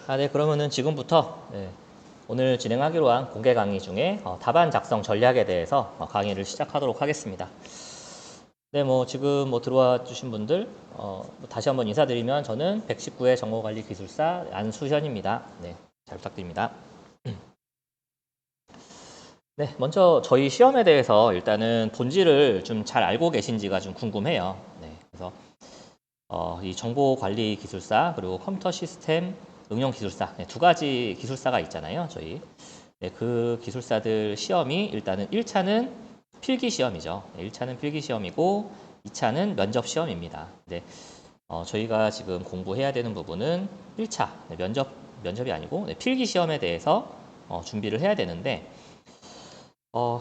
네, 그러면은 지금부터 오늘 진행하기로 한 공개 강의 중에 답안 작성 전략에 대해서 강의를 시작하도록 하겠습니다. 네, 지금 들어와 주신 분들 다시 한번 인사드리면 저는 119회 정보관리기술사 안수현입니다. 네, 잘 부탁드립니다. 네, 먼저 저희 시험에 대해서 일단은 본질을 좀 잘 알고 계신지가 좀 궁금해요. 네, 그래서 이 정보관리기술사 그리고 컴퓨터 시스템 응용기술사 두 가지 기술사가 있잖아요. 저희 그 기술사들 시험이 일단은 1차는 필기시험이죠. 1차는 필기시험이고 2차는 면접시험입니다. 저희가 지금 공부해야 되는 부분은 1차 면접이 아니고 필기시험에 대해서 준비를 해야 되는데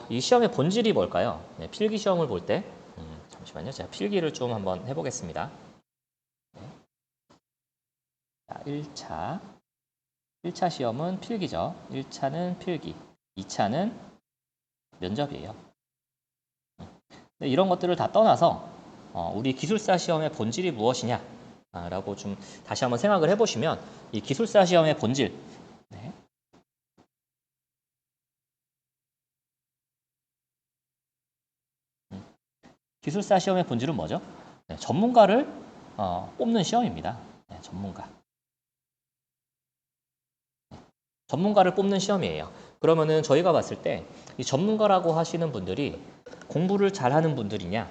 이 시험의 본질이 뭘까요? 필기시험을 볼 때 잠시만요. 제가 필기를 좀 한번 해보겠습니다. 자, 1차 시험은 필기죠. 1차는 필기, 2차는 면접이에요. 이런 것들을 다 떠나서 우리 기술사 시험의 본질이 무엇이냐 라고 좀 다시 한번 생각을 해보시면 이 기술사 시험의 본질 기술사 시험의 본질은 뭐죠? 전문가를 뽑는 시험입니다. 전문가를 뽑는 시험이에요. 그러면은 저희가 봤을 때 이 전문가라고 하시는 분들이 공부를 잘하는 분들이냐?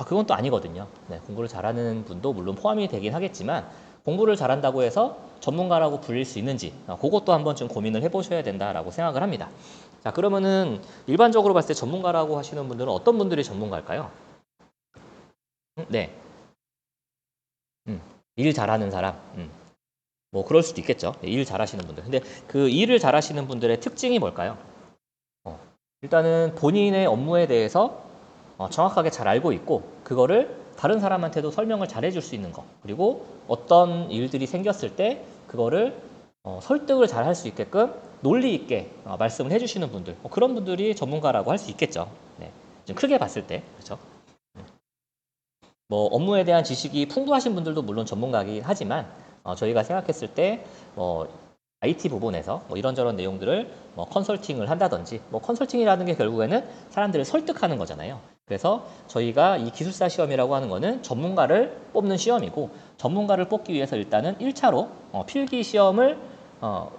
그건 또 아니거든요. 공부를 잘하는 분도 물론 포함이 되긴 하겠지만 공부를 잘한다고 해서 전문가라고 불릴 수 있는지 그것도 한번 좀 고민을 해보셔야 된다라고 생각을 합니다. 자, 그러면은 일반적으로 봤을 때 전문가라고 하시는 분들은 어떤 분들이 전문가일까요? 네. 일 잘하는 사람. 그럴 수도 있겠죠. 일 잘하시는 분들. 근데 그 일을 잘하시는 분들의 특징이 뭘까요? 일단은 본인의 업무에 대해서 정확하게 잘 알고 있고 그거를 다른 사람한테도 설명을 잘 해줄 수 있는 거. 그리고 어떤 일들이 생겼을 때 그거를 설득을 잘 할 수 있게끔 논리 있게 말씀을 해주시는 분들. 그런 분들이 전문가라고 할 수 있겠죠. 네. 좀 크게 봤을 때. 그렇죠? 업무에 대한 지식이 풍부하신 분들도 물론 전문가이긴 하지만 저희가 생각했을 때 IT 부분에서 이런저런 내용들을 컨설팅을 한다든지 컨설팅이라는 게 결국에는 사람들을 설득하는 거잖아요. 그래서 저희가 이 기술사 시험이라고 하는 거는 전문가를 뽑는 시험이고 전문가를 뽑기 위해서 일단은 1차로 필기 시험을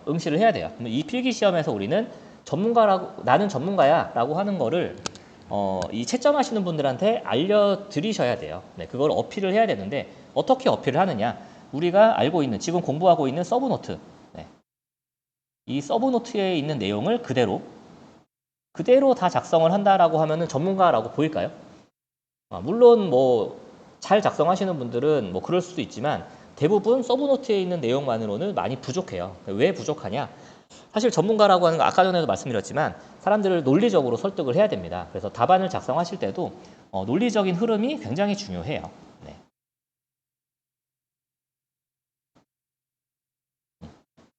응시를 해야 돼요. 이 필기 시험에서 우리는 나는 전문가야 라고 하는 거를 이 채점하시는 분들한테 알려드리셔야 돼요. 그걸 어필을 해야 되는데 어떻게 어필을 하느냐? 우리가 알고 있는 지금 공부하고 있는 서브노트 이 서브노트에 있는 내용을 그대로 다 작성을 한다라고 하면은 전문가라고 보일까요? 물론 잘 작성하시는 분들은 그럴 수도 있지만 대부분 서브노트에 있는 내용만으로는 많이 부족해요. 왜 부족하냐? 사실 전문가라고 하는 거 아까 전에도 말씀드렸지만 사람들을 논리적으로 설득을 해야 됩니다. 그래서 답안을 작성하실 때도 논리적인 흐름이 굉장히 중요해요. 네.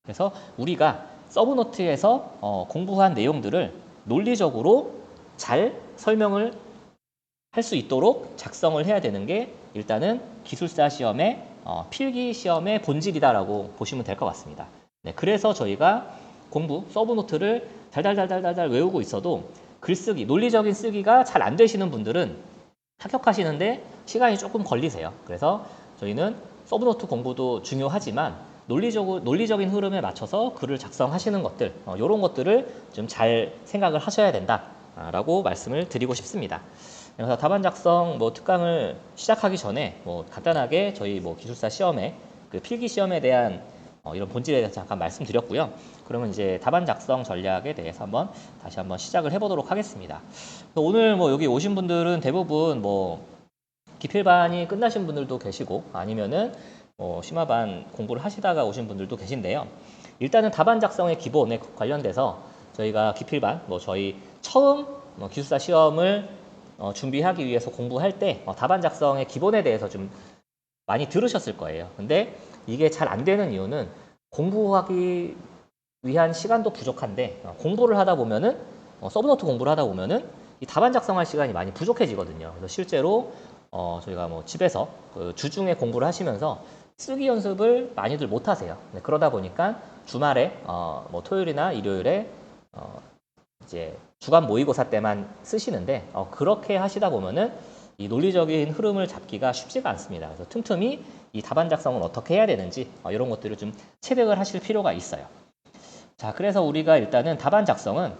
그래서 우리가 서브노트에서 공부한 내용들을 논리적으로 잘 설명을 할 수 있도록 작성을 해야 되는 게 일단은 기술사 시험의 필기 시험의 본질이다라고 보시면 될 것 같습니다. 네, 그래서 저희가 서브노트를 달달달달달 외우고 있어도 글쓰기, 논리적인 쓰기가 잘 안 되시는 분들은 합격하시는데 시간이 조금 걸리세요. 그래서 저희는 서브노트 공부도 중요하지만 논리적인 흐름에 맞춰서 글을 작성하시는 것들, 이런 것들을 좀 잘 생각을 하셔야 된다라고 말씀을 드리고 싶습니다. 그래서 답안 작성 특강을 시작하기 전에 간단하게 저희 기술사 시험에 그 필기 시험에 대한 이런 본질에 대해서 잠깐 말씀드렸고요. 그러면 이제 답안 작성 전략에 대해서 다시 한번 시작을 해보도록 하겠습니다. 오늘 여기 오신 분들은 대부분 기필반이 끝나신 분들도 계시고 아니면은 심화반 공부를 하시다가 오신 분들도 계신데요. 일단은 답안 작성의 기본에 관련돼서 저희가 기필반 저희 처음 기술사 시험을 준비하기 위해서 공부할 때 답안 작성의 기본에 대해서 좀 많이 들으셨을 거예요. 근데 이게 잘 안 되는 이유는 공부하기 위한 시간도 부족한데 공부를 하다 보면은 서브노트 공부를 하다 보면은 이 답안 작성할 시간이 많이 부족해지거든요. 그래서 실제로 저희가 집에서 그 주중에 공부를 하시면서 쓰기 연습을 많이들 못 하세요. 네, 그러다 보니까 주말에 뭐 토요일이나 일요일에 이제 주간 모의고사 때만 쓰시는데 그렇게 하시다 보면은 이 논리적인 흐름을 잡기가 쉽지가 않습니다. 그래서 틈틈이 이 답안 작성을 어떻게 해야 되는지 이런 것들을 좀 체득을 하실 필요가 있어요. 자, 그래서 우리가 일단은 답안 작성은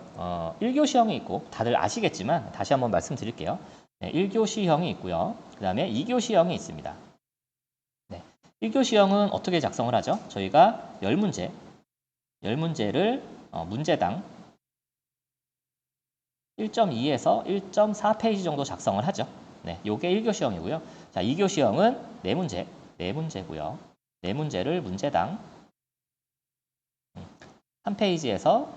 1교시형이 있고 다들 아시겠지만 다시 한번 말씀드릴게요. 네, 1교시형이 있고요. 그 다음에 2교시형이 있습니다. 네, 1교시형은 어떻게 작성을 하죠? 저희가 10문제를 문제당 1.2에서 1.4페이지 정도 작성을 하죠. 네, 요게 1교시형이고요. 자, 2교시형은 4문제고요. 4문제를 문제당 3페이지에서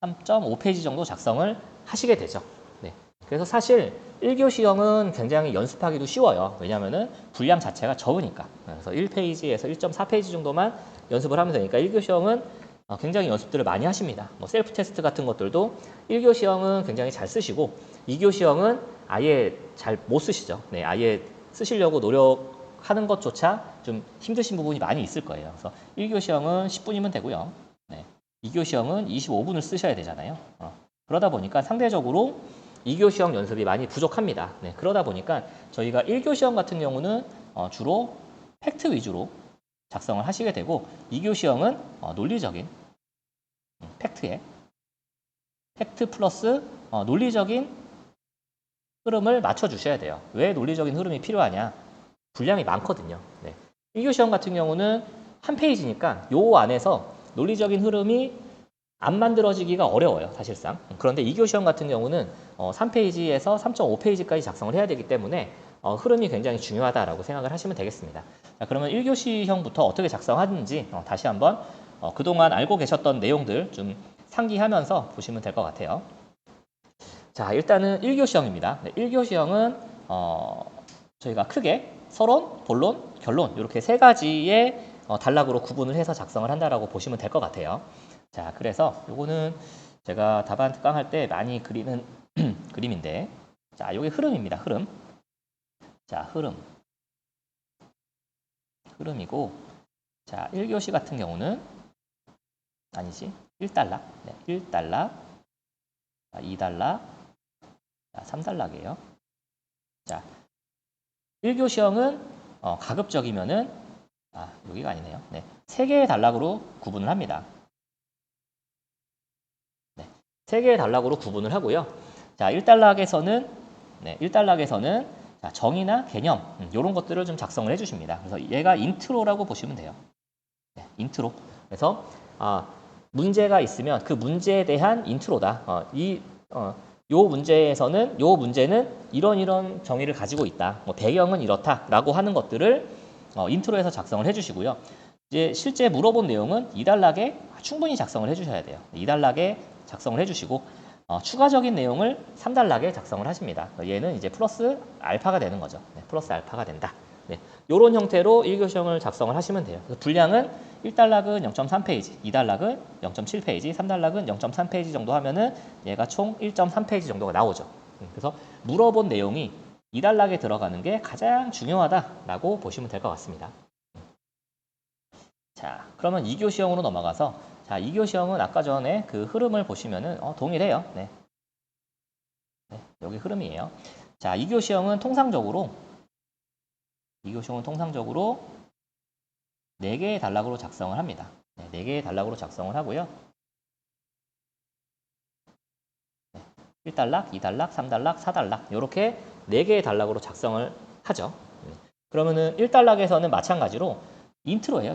3.5페이지 정도 작성을 하시게 되죠. 네. 그래서 사실 1교시형은 굉장히 연습하기도 쉬워요. 왜냐하면 분량 자체가 적으니까. 그래서 1페이지에서 1.4페이지 정도만 연습을 하면 되니까 1교시형은 굉장히 연습들을 많이 하십니다. 뭐 셀프 테스트 같은 것들도 1교시형은 굉장히 잘 쓰시고 2교시형은 아예 잘 못 쓰시죠. 네, 아예 쓰시려고 노력하는 것조차 좀 힘드신 부분이 많이 있을 거예요. 그래서 1교시형은 10분이면 되고요. 네, 2교시형은 25분을 쓰셔야 되잖아요. 그러다 보니까 상대적으로 2교시형 연습이 많이 부족합니다. 네, 그러다 보니까 저희가 1교시형 같은 경우는 주로 팩트 위주로 작성을 하시게 되고 2교시형은 논리적인 팩트 플러스 논리적인 흐름을 맞춰주셔야 돼요. 왜 논리적인 흐름이 필요하냐? 분량이 많거든요. 네. 1교시형 같은 경우는 한 페이지니까 요 안에서 논리적인 흐름이 안 만들어지기가 어려워요. 사실상. 그런데 2교시형 같은 경우는 3페이지에서 3.5페이지까지 작성을 해야 되기 때문에 흐름이 굉장히 중요하다라고 생각을 하시면 되겠습니다. 자, 그러면 1교시형부터 어떻게 작성하는지 다시 한번 그동안 알고 계셨던 내용들 좀 상기하면서 보시면 될 것 같아요. 자, 일단은 1교시형입니다. 네, 1교시형은 저희가 크게 서론, 본론, 결론 이렇게 세 가지의 단락으로 구분을 해서 작성을 한다라고 보시면 될 것 같아요. 자, 그래서 요거는 제가 답안 특강할 때 많이 그리는 그림인데, 자, 요게 흐름입니다. 흐름. 자, 흐름이고, 자, 1교시 같은 경우는 아니지, 1단락. 네, 1단락, 2단락, 3단락이에요. 자, 1교시형은 가급적이면은 여기가 아니네요. 네, 3개의 단락으로 구분을 합니다. 네, 3개의 단락으로 구분을 하고요. 자, 1단락에서는 자, 정의나 개념 이런 것들을 좀 작성을 해주십니다. 그래서 얘가 인트로라고 보시면 돼요. 네, 인트로. 그래서 문제가 있으면 그 문제에 대한 인트로다. 요 문제는 이런 정의를 가지고 있다. 뭐 배경은 이렇다라고 하는 것들을 인트로에서 작성을 해주시고요. 이제 실제 물어본 내용은 2단락에 충분히 작성을 해주셔야 돼요. 2단락에 작성을 해주시고 추가적인 내용을 3단락에 작성을 하십니다. 얘는 이제 플러스 알파가 되는 거죠. 네, 플러스 알파가 된다. 네, 이런 형태로 1교시형을 작성을 하시면 돼요. 그래서 분량은 1단락은 0.3페이지, 2단락은 0.7페이지, 3단락은 0.3페이지 정도 하면은 얘가 총 1.3페이지 정도가 나오죠. 그래서 물어본 내용이 2단락에 들어가는 게 가장 중요하다라고 보시면 될 것 같습니다. 자, 그러면 2교시형으로 넘어가서 자, 2교시형은 아까 전에 그 흐름을 보시면은 동일해요. 네. 네, 여기 흐름이에요. 자, 2교시형은 통상적으로 4개의 단락으로 작성을 합니다. 네, 4개의 단락으로 작성을 하고요. 네, 1단락, 2단락, 3단락, 4단락 이렇게 4개의 단락으로 작성을 하죠. 네. 그러면은 1단락에서는 마찬가지로 인트로예요.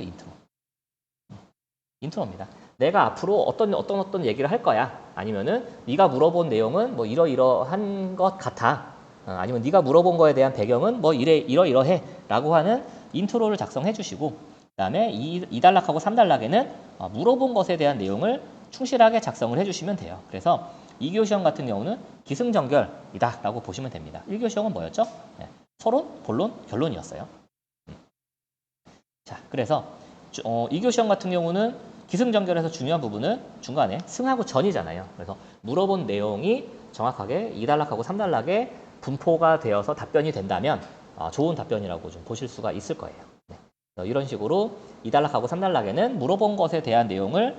인트로입니다. 내가 앞으로 어떤 얘기를 할 거야. 아니면은 네가 물어본 내용은 뭐 이러이러한 것 같아. 아니면 네가 물어본 거에 대한 배경은 뭐 이러이러해 라고 하는 인트로를 작성해 주시고 그다음에 2단락하고 3단락에는 물어본 것에 대한 내용을 충실하게 작성을 해주시면 돼요. 그래서 2교시형 같은 경우는 기승전결이다 라고 보시면 됩니다. 1교시형은 뭐였죠? 네, 서론, 본론, 결론이었어요. 자, 그래서 2교시형 같은 경우는 기승전결에서 중요한 부분은 중간에 승하고 전이잖아요. 그래서 물어본 내용이 정확하게 2단락하고 3단락에 분포가 되어서 답변이 된다면 좋은 답변이라고 좀 보실 수가 있을 거예요. 네. 이런 식으로 2단락하고 3단락에는 물어본 것에 대한 내용을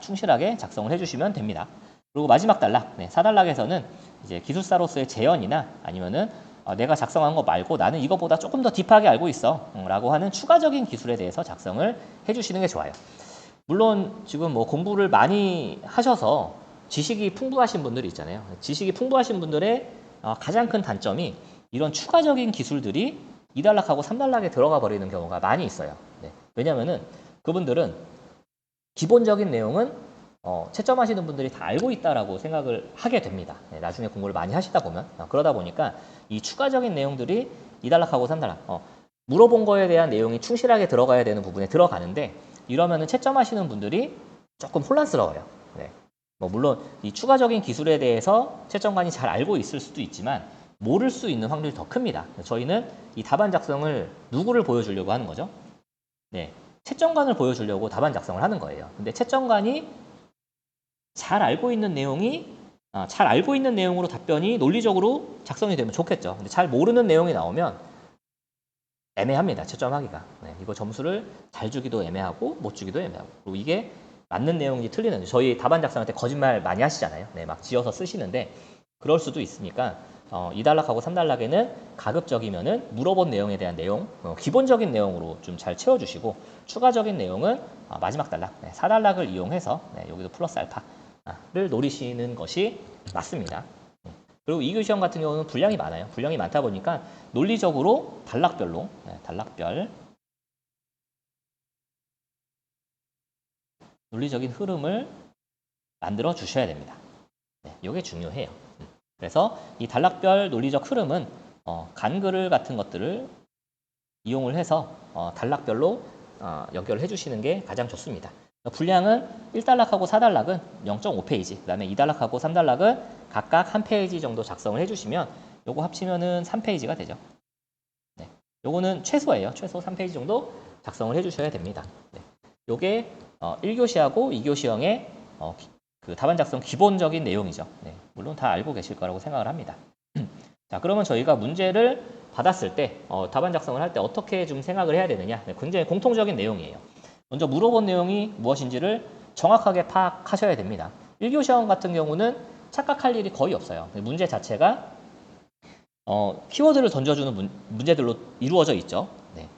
충실하게 작성을 해주시면 됩니다. 그리고 마지막 단락, 4단락에서는 이제 기술사로서의 재연이나 아니면은 내가 작성한 거 말고 나는 이거보다 조금 더 딥하게 알고 있어 라고 하는 추가적인 기술에 대해서 작성을 해주시는 게 좋아요. 물론 지금 뭐 공부를 많이 하셔서 지식이 풍부하신 분들이 있잖아요. 지식이 풍부하신 분들의 가장 큰 단점이 이런 추가적인 기술들이 2단락하고 3단락에 들어가 버리는 경우가 많이 있어요. 네. 왜냐면은 그분들은 기본적인 내용은 채점하시는 분들이 다 알고 있다라고 생각을 하게 됩니다. 네, 나중에 공부를 많이 하시다 보면. 그러다 보니까 이 추가적인 내용들이 2단락하고 3단락, 물어본 거에 대한 내용이 충실하게 들어가야 되는 부분에 들어가는데 이러면은 채점하시는 분들이 조금 혼란스러워요. 네. 뭐 물론 이 추가적인 기술에 대해서 채점관이 잘 알고 있을 수도 있지만 모를 수 있는 확률이 더 큽니다. 저희는 이 답안 작성을 누구를 보여주려고 하는 거죠? 네, 채점관을 보여주려고 답안 작성을 하는 거예요. 근데 채점관이 잘 알고 있는 내용으로 답변이 논리적으로 작성이 되면 좋겠죠. 근데 잘 모르는 내용이 나오면 애매합니다. 채점하기가. 네, 이거 점수를 잘 주기도 애매하고 못 주기도 애매하고. 그리고 이게 맞는 내용인지 틀리는지. 저희 답안 작성할 때 거짓말 많이 하시잖아요. 네, 막 지어서 쓰시는데 그럴 수도 있으니까 2단락하고 3단락에는 가급적이면은 물어본 내용에 대한 내용, 기본적인 내용으로 좀 잘 채워주시고 추가적인 내용은 마지막 단락, 4단락을 이용해서 여기도 플러스 알파를 노리시는 것이 맞습니다. 그리고 2교 시험 같은 경우는 분량이 많아요. 분량이 많다 보니까 논리적으로 단락별로, 단락별 논리적인 흐름을 만들어 주셔야 됩니다. 이게 중요해요. 그래서 이 단락별 논리적 흐름은 간글 같은 것들을 이용을 해서 단락별로 연결을 해주시는 게 가장 좋습니다. 분량은 1단락하고 4단락은 0.5페이지, 그 다음에 2단락하고 3단락은 각각 1페이지 정도 작성을 해주시면 요거 합치면은 3페이지가 되죠. 네. 요거는 최소예요. 최소 3페이지 정도 작성을 해주셔야 됩니다. 네. 요게 1교시하고 2교시형의 그 답안 작성 기본적인 내용이죠. 네. 물론 다 알고 계실 거라고 생각을 합니다. 자, 그러면 저희가 문제를 받았을 때 답안 작성을 할 때 어떻게 좀 생각을 해야 되느냐. 네, 굉장히 공통적인 내용이에요. 먼저 물어본 내용이 무엇인지를 정확하게 파악하셔야 됩니다. 1교 시험 같은 경우는 착각할 일이 거의 없어요. 문제 자체가 키워드를 던져주는 문제들로 이루어져 있죠. 네.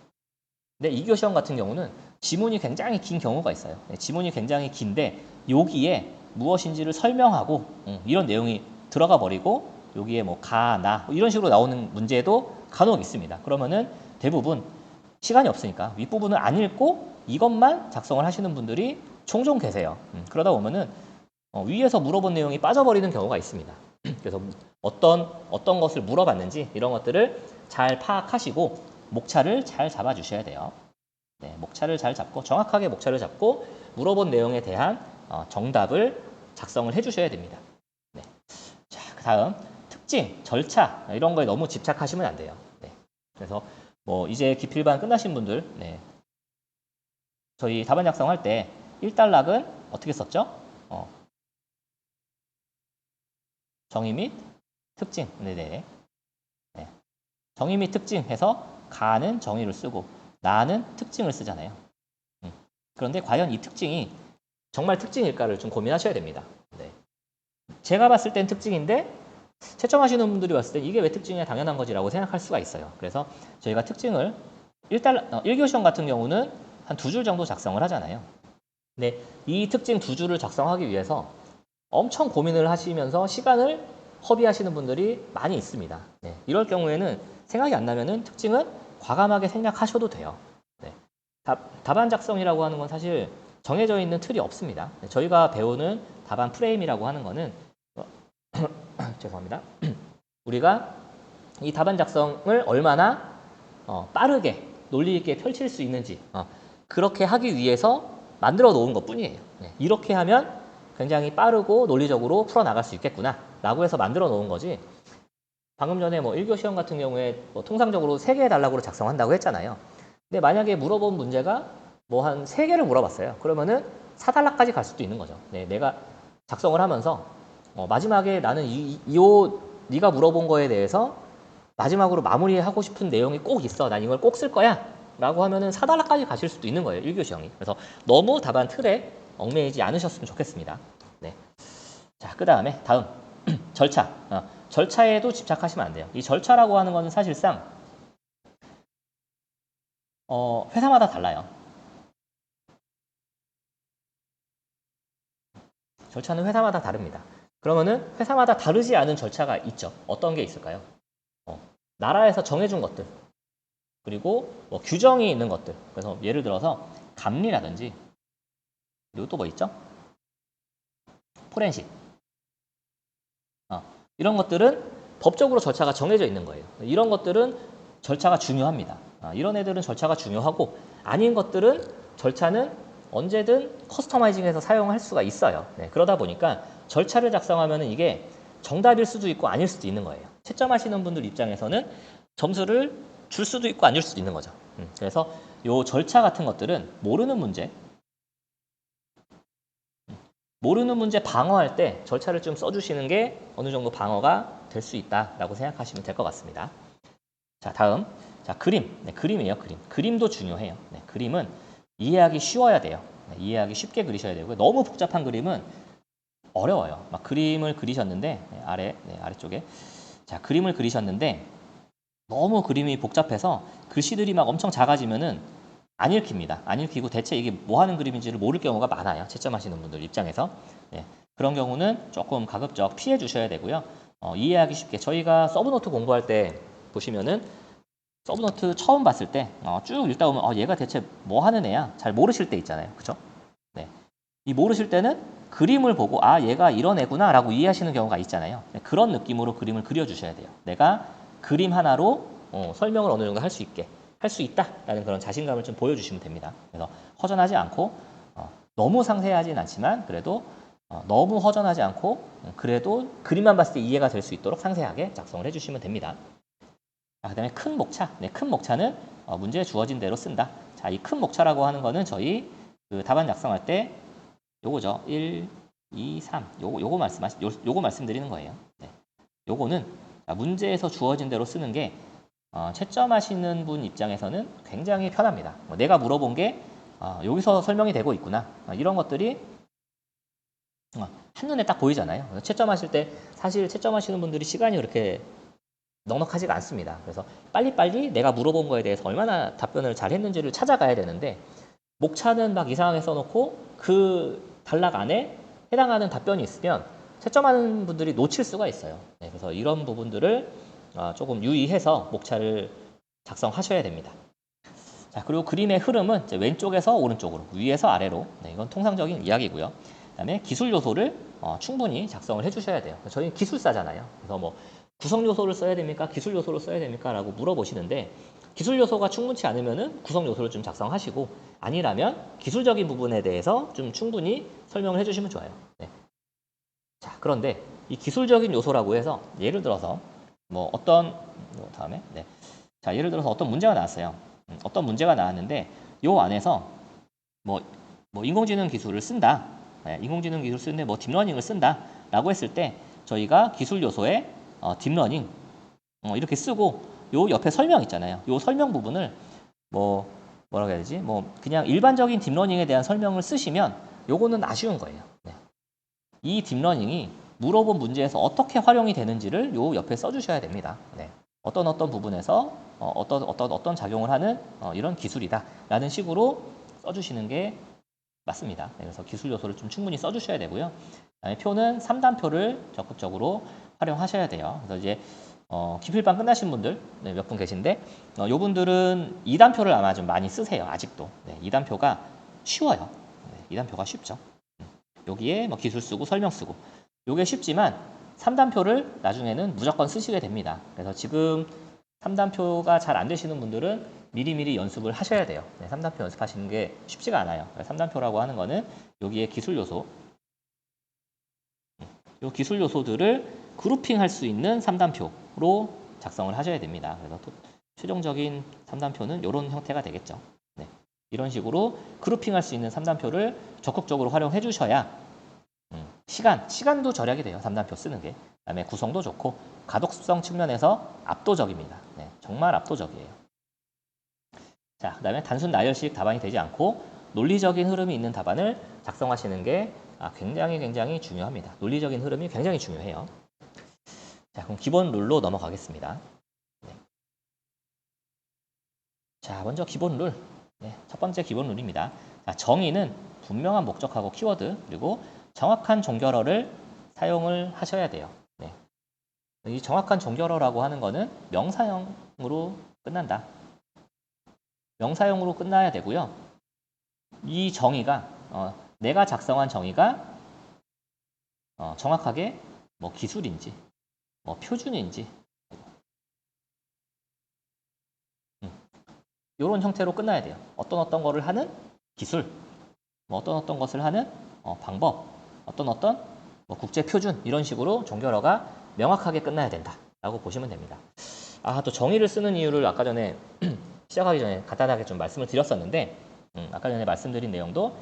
근데 2교 시험 같은 경우는 지문이 굉장히 긴 경우가 있어요. 네, 지문이 굉장히 긴데 여기에 무엇인지를 설명하고 이런 내용이 들어가 버리고 여기에 뭐 가, 나 이런 식으로 나오는 문제도 간혹 있습니다. 그러면은 대부분 시간이 없으니까 윗부분을 안 읽고 이것만 작성을 하시는 분들이 종종 계세요. 그러다 보면은 위에서 물어본 내용이 빠져버리는 경우가 있습니다. 그래서 어떤 것을 물어봤는지 이런 것들을 잘 파악하시고 목차를 잘 잡아주셔야 돼요. 네, 목차를 잘 잡고 정확하게 목차를 잡고 물어본 내용에 대한 정답을 작성을 해주셔야 됩니다. 네. 자, 그 다음 특징, 절차 이런 거에 너무 집착하시면 안 돼요. 네. 그래서 뭐 이제 기필반 끝나신 분들, 저희 답안 작성할 때 1단락은 어떻게 썼죠? 정의 및 특징. 네네. 네. 정의 및 특징 해서 가는 정의를 쓰고 나는 특징을 쓰잖아요. 그런데 과연 이 특징이 정말 특징일까를 좀 고민하셔야 됩니다. 네. 제가 봤을 땐 특징인데 채점하시는 분들이 봤을 때 이게 왜 특징이야 당연한 거지라고 생각할 수가 있어요. 그래서 저희가 특징을 1교 시험 같은 경우는 한 2줄 정도 작성을 하잖아요. 근데 이 특징 2줄을 작성하기 위해서 엄청 고민을 하시면서 시간을 허비하시는 분들이 많이 있습니다. 네. 이럴 경우에는 생각이 안 나면은 특징은 과감하게 생략하셔도 돼요. 네. 답안 작성이라고 하는 건 사실 정해져 있는 틀이 없습니다. 네. 저희가 배우는 답안 프레임이라고 하는 거는 죄송합니다. 우리가 이 답안 작성을 얼마나 빠르게 논리 있게 펼칠 수 있는지 그렇게 하기 위해서 만들어 놓은 것 뿐이에요. 네. 이렇게 하면 굉장히 빠르고 논리적으로 풀어나갈 수 있겠구나 라고 해서 만들어 놓은 거지. 방금 전에 뭐 1교 시험 같은 경우에 뭐 통상적으로 3개의 단락으로 작성한다고 했잖아요. 근데 만약에 물어본 문제가 뭐 한 3개를 물어봤어요. 그러면은 4단락까지 갈 수도 있는 거죠. 네, 내가 작성을 하면서 마지막에 나는 네가 물어본 거에 대해서 마지막으로 마무리하고 싶은 내용이 꼭 있어. 난 이걸 꼭 쓸 거야. 라고 하면은 4달러까지 가실 수도 있는 거예요. 1교시형이. 그래서 너무 답안 틀에 얽매이지 않으셨으면 좋겠습니다. 네. 자, 그 다음에 다음 절차. 절차에도 집착하시면 안 돼요. 이 절차라고 하는 거는 사실상 회사마다 달라요. 절차는 회사마다 다릅니다. 그러면은 회사마다 다르지 않은 절차가 있죠. 어떤 게 있을까요? 나라에서 정해준 것들, 그리고 뭐 규정이 있는 것들. 그래서 예를 들어서 감리라든지, 그리고 또 뭐 있죠? 포렌식. 이런 것들은 법적으로 절차가 정해져 있는 거예요. 이런 것들은 절차가 중요합니다. 이런 애들은 절차가 중요하고, 아닌 것들은 절차는 언제든 커스터마이징해서 사용할 수가 있어요. 네, 그러다 보니까 절차를 작성하면 이게 정답일 수도 있고 아닐 수도 있는 거예요. 채점하시는 분들 입장에서는 점수를 줄 수도 있고 아닐 수도 있는 거죠. 그래서 요 절차 같은 것들은 모르는 문제 방어할 때 절차를 좀 써주시는 게 어느 정도 방어가 될 수 있다라고 생각하시면 될 것 같습니다. 자, 다음. 자, 그림. 네, 그림이에요, 그림. 그림도 중요해요. 네, 그림은 이해하기 쉬워야 돼요. 네, 이해하기 쉽게 그리셔야 되고요. 너무 복잡한 그림은 어려워요. 막 그림을 그리셨는데, 아래쪽에. 자, 그림을 그리셨는데, 너무 그림이 복잡해서 글씨들이 막 엄청 작아지면은 안 읽힙니다. 안 읽히고 대체 이게 뭐 하는 그림인지를 모를 경우가 많아요. 채점하시는 분들 입장에서. 네, 그런 경우는 조금 가급적 피해 주셔야 되고요. 이해하기 쉽게. 저희가 서브노트 공부할 때 보시면은 서브노트 처음 봤을 때 쭉 읽다 보면 얘가 대체 뭐 하는 애야? 잘 모르실 때 있잖아요. 그죠? 네. 이 모르실 때는 그림을 보고 얘가 이런 애구나 라고 이해하시는 경우가 있잖아요. 네, 그런 느낌으로 그림을 그려주셔야 돼요. 내가 그림 하나로 설명을 어느 정도 할 수 있게 할 수 있다라는 그런 자신감을 좀 보여주시면 됩니다. 그래서 허전하지 않고 너무 상세하진 않지만 그래도 너무 허전하지 않고 그래도 그림만 봤을 때 이해가 될 수 있도록 상세하게 작성을 해주시면 됩니다. 그 다음에 큰 목차. 네, 큰 목차는 문제에 주어진 대로 쓴다. 자, 이 큰 목차라고 하는 거는 저희 그 답안 작성할 때 요거죠. 1, 2, 3. 요거 말씀드리는 거예요. 네. 요거는 문제에서 주어진 대로 쓰는 게 채점하시는 분 입장에서는 굉장히 편합니다. 내가 물어본 게 여기서 설명이 되고 있구나. 이런 것들이 한눈에 딱 보이잖아요. 채점하실 때 사실 채점하시는 분들이 시간이 그렇게 넉넉하지가 않습니다. 그래서 빨리빨리 내가 물어본 거에 대해서 얼마나 답변을 잘 했는지를 찾아가야 되는데 목차는 막 이상하게 써놓고 그 단락 안에 해당하는 답변이 있으면 채점하는 분들이 놓칠 수가 있어요. 네, 그래서 이런 부분들을 조금 유의해서 목차를 작성하셔야 됩니다. 자, 그리고 그림의 흐름은 이제 왼쪽에서 오른쪽으로, 위에서 아래로. 네, 이건 통상적인 이야기고요. 그다음에 기술 요소를 충분히 작성을 해주셔야 돼요. 저희는 기술사잖아요. 그래서 뭐 구성 요소를 써야 됩니까? 기술 요소를 써야 됩니까? 라고 물어보시는데 기술 요소가 충분치 않으면은 구성 요소를 좀 작성하시고 아니라면 기술적인 부분에 대해서 좀 충분히 설명을 해주시면 좋아요. 네. 자, 그런데 이 기술적인 요소라고 해서 예를 들어서 뭐 다음에 자, 예를 들어서 어떤 문제가 나왔어요. 어떤 문제가 나왔는데 요 안에서 뭐 인공지능 기술을 쓴다. 네, 인공지능 기술을 쓰는데 뭐 딥러닝을 쓴다라고 했을 때 저희가 기술 요소에 딥러닝 이렇게 쓰고 요 옆에 설명 있잖아요. 요 설명 부분을 뭐라고 해야 되지? 뭐 그냥 일반적인 딥러닝에 대한 설명을 쓰시면 요거는 아쉬운 거예요. 네. 이 딥러닝이 물어본 문제에서 어떻게 활용이 되는지를 요 옆에 써주셔야 됩니다. 네. 어떤 부분에서 어떤 작용을 하는 이런 기술이다라는 식으로 써주시는 게 맞습니다. 네, 그래서 기술 요소를 좀 충분히 써주셔야 되고요. 그다음에 표는 3단표를 적극적으로 활용하셔야 돼요. 그래서 이제 기필반 끝나신 분들 몇 분 계신데 요분들은 2단표를 아마 좀 많이 쓰세요. 아직도. 네, 2단표가 쉬워요. 네, 2단표가 쉽죠. 여기에 뭐 기술 쓰고 설명 쓰고 요게 쉽지만 3단표를 나중에는 무조건 쓰시게 됩니다. 그래서 지금 3단표가 잘 안 되시는 분들은 미리미리 연습을 하셔야 돼요. 네, 3단표 연습하시는 게 쉽지가 않아요. 3단표라고 하는 거는 여기에 기술 요소, 이 기술 요소들을 그룹핑할 수 있는 3단표로 작성을 하셔야 됩니다. 그래서 최종적인 3단표는 이런 형태가 되겠죠. 네, 이런 식으로 그룹핑할 수 있는 3단표를 적극적으로 활용해 주셔야 시간도 절약이 돼요. 3단표 쓰는 게. 그다음에 구성도 좋고 가독성 측면에서 압도적입니다. 네, 정말 압도적이에요. 자, 그 다음에 단순 나열식 답안이 되지 않고 논리적인 흐름이 있는 답안을 작성하시는 게 굉장히 중요합니다. 논리적인 흐름이 굉장히 중요해요. 자, 그럼 기본 룰로 넘어가겠습니다. 네. 자, 먼저 기본 룰. 네, 첫 번째 기본 룰입니다. 자, 정의는 분명한 목적하고 키워드 그리고 정확한 종결어를 사용을 하셔야 돼요. 네. 이 정확한 종결어라고 하는 거는 명사형으로 끝난다. 명사형으로 끝나야 되고요. 이 정의가 내가 작성한 정의가 정확하게 뭐 기술인지 뭐 표준인지 이런 형태로 끝나야 돼요. 어떤 거를 하는 기술, 뭐 어떤 것을 하는 방법, 어떤 뭐 국제 표준 이런 식으로 종결어가 명확하게 끝나야 된다라고 보시면 됩니다. 또 정의를 쓰는 이유를 아까 전에 시작하기 전에 간단하게 좀 말씀을 드렸었는데 아까 전에 말씀드린 내용도